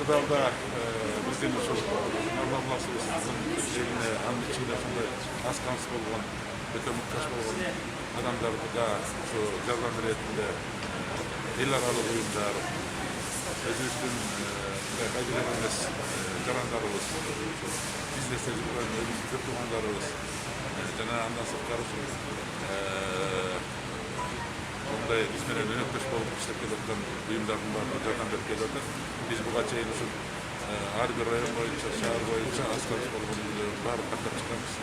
Кырдаалда биздин ушул нормалашуубуздун жерине анын ичинде ушундай аз камсыз болгон өтө муктаж болгон адамдарга ушу жардам беретинде эл аралык уюмдар өзүбүздүн кайдыгер эмес жарандарыбыз бизнесте жүргөн өзүбүздүн туугандарыбыз жана андан сырткары ушул мындай биз менен өнөктөш болуп иштеп келаткан уюмдардын баардыгы жардам берип келип атат. Биз буга чейин ушул ар бир район боюнча, шаар боюнча аз камсыз болгон үйлөрдүн баарын каттап чыкканбыз.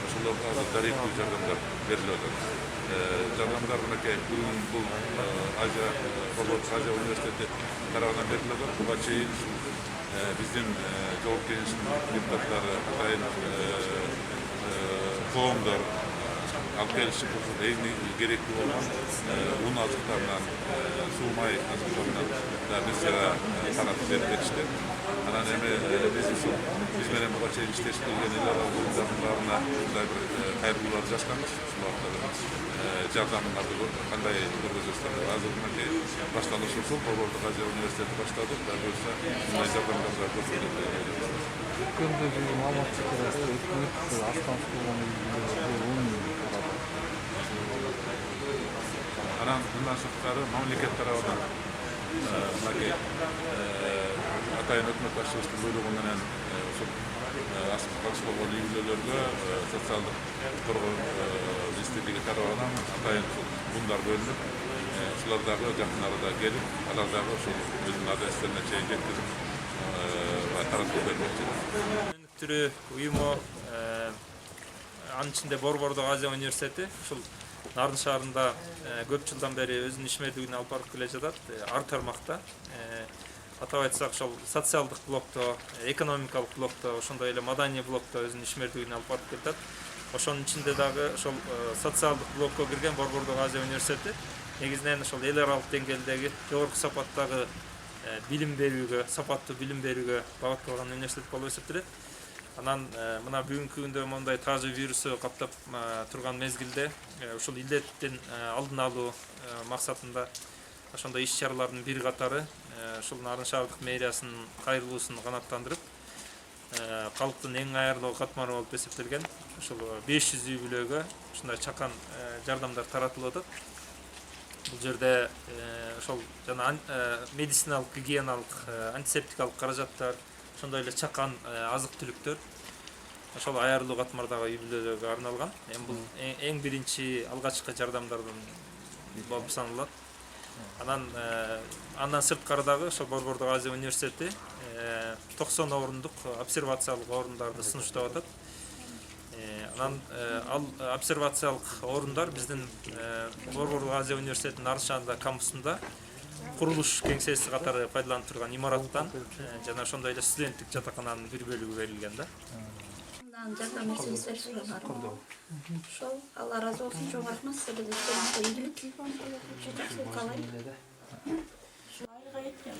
Ошолорго азыр даректүү жардамдар берилип атат. Жардамдар мынакей бул Борбордук Азия университети тарабынан берилип атат. Буга чейин биздин жогорку кеңештин депутаттары, атайын коомдор алып келишип ушул эң керектүү болгон un азыктарынан, суу май азыктарынан да миссияга таратып берип кетишти. Анан эми биз менен буга чейин иштешип келген эл аралык уюмдардын баарына мындай бир кайрылууларды жазганбыз. Ушул убакта жардамыңарды кандай көргөзөсүздөр? Азыр мынакей башталышы ушул Борбордук Азия университети баштады. Дай буюрса мындай жардамдарды көрсөтөт. Өткөндөгү маалымат чыгарса өкмөт аз камсыз болгон үйлөргө Анан мындан сырткары мамлекет тарабынан мынакей атайын өкмөт башчыбыздын буйругу менен ушул аз камсыз болгон үй бүлөлөргө социалдык коргоо министрлиги тарабынан атайын ундар бөлүнүп, ушулар дагы жакын арада келип, алар дагы ушул өзүнүн адрестерине чейин жеткирип таратып бермекчи. Түрү уюму анын ичинде Борбордук Азия университети ушул Нарын шаарында көп жылдан бери өзүнүн ишмердигин алып барып келе жатат. Ар тармакта атап айтсак ошол социалдык блокто, экономикалык блокто, ошондой эле маданий блокто өзүнүн ишмердигин алып барып келатат. Ошонун ичинде дагы ошол социалдык блокко кирген Борбордук Азия университети негизинен ошол эл аралык деңгээлдеги жогорку сапаттагы билим берүүгө, сапаттуу билим берүүгө багытталган университет болуп эсептелет. Анан мына бүгүнкү күндө мондай таажы вирусу каптап турган мезгилде ушул илдеттин алдын алуу максатында ошондой иш-чаралардын бир катары ушул Нарын шаардык мэриясынын кайрылуусун канааттандырып, калктын эң аярлуу катмары болуп эсептелген ушул 500 үй бүлөгө ушундай чакан жардамдар таратылып атат. Бул жерде ошол жана медициналык, гигиеналык, антисептикалык каражаттар, ошондой эле чакан азык-түлүктөр ошол аярлуу катмардагы үй бүлөлөргө арналган. Эми бул эң биринчи алгачкы жардамдардын болуп саналат. Андан сырткары дагы ошол Борбордук Азия университети 90 орундук обсервациялык орундарды сунуштап атат. Анан ал обсервациялык орундар биздин Борбордук Азия университетинин Нарын шаарындагы кампусунда курулуш кеңсеси катары пайдаланып турган имараттан жана ошондой эле студенттик жатакананын бир бөлүгү берилген да. Жардам берсеңиз беришиңер. Ошол Алла ыраазы болсун, чоң рахмат сизге берген ийгилик. Жетекчилик каалайм. Айга жеткен.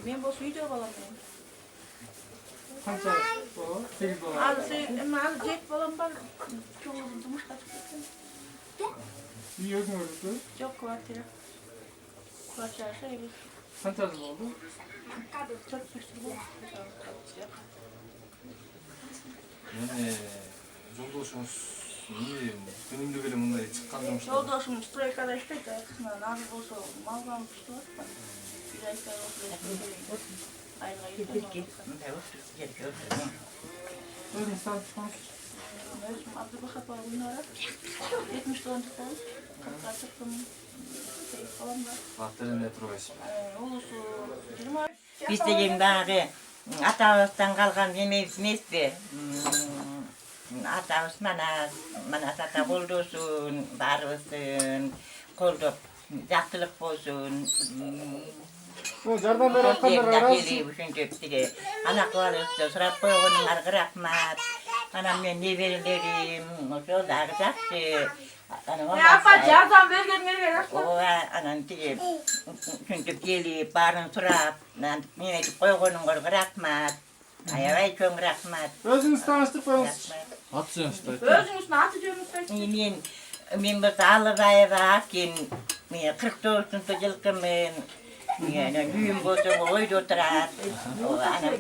Мен болсо үйдө балам менен. канча бала? 8 бала. Ал 7 балам бар. Чоңу жумушка чыгып кеткен. Үй өзүңөрдүкү? Жок, квартира. Квартира эми. Канча жыл болду? 4-5 жыл болду. Жолдошуңуз күнүмдүк эле мындай чыккан жумуштар. Жолдошум стройкада иштейт, азыр болсо малга иштеп атат. Бир айда болсо айга жеткен. Өзүңүз таанышкансыз? Өзүм Абдубахапова Гүлнара. 74 болду. Кыркка чыктым. Балам бар. Батырында турбайсыз. Улусу 20. Биз деген дагы атабыздан калган эмеспи? Атабыз манас ата болдусун, баарыбыздын колдоп жактылык болсун. Жардам берип аткандарга ыраазысыз? Ушинтип тиги анакыбызды сурап койгонуңарга рахмат. Анан мен неберелерим ошол дагы жакшы. Апа жардам бергениңерге рахмат. Ооба, анан тиги ушинтип келип баарын сурап, неметип койгонуңарга рахмат. Аябай чоң рахмат. Өзүңүз тааныштырып коюңуз. Аты жөнүңүздү айтыңыз. Өзүңүздүн аты жөнүңүздү айтыңыз. Мен болсо Алыбаева Акин, мен 49-жылкымын. düğün bolsa oyda oturar. O ana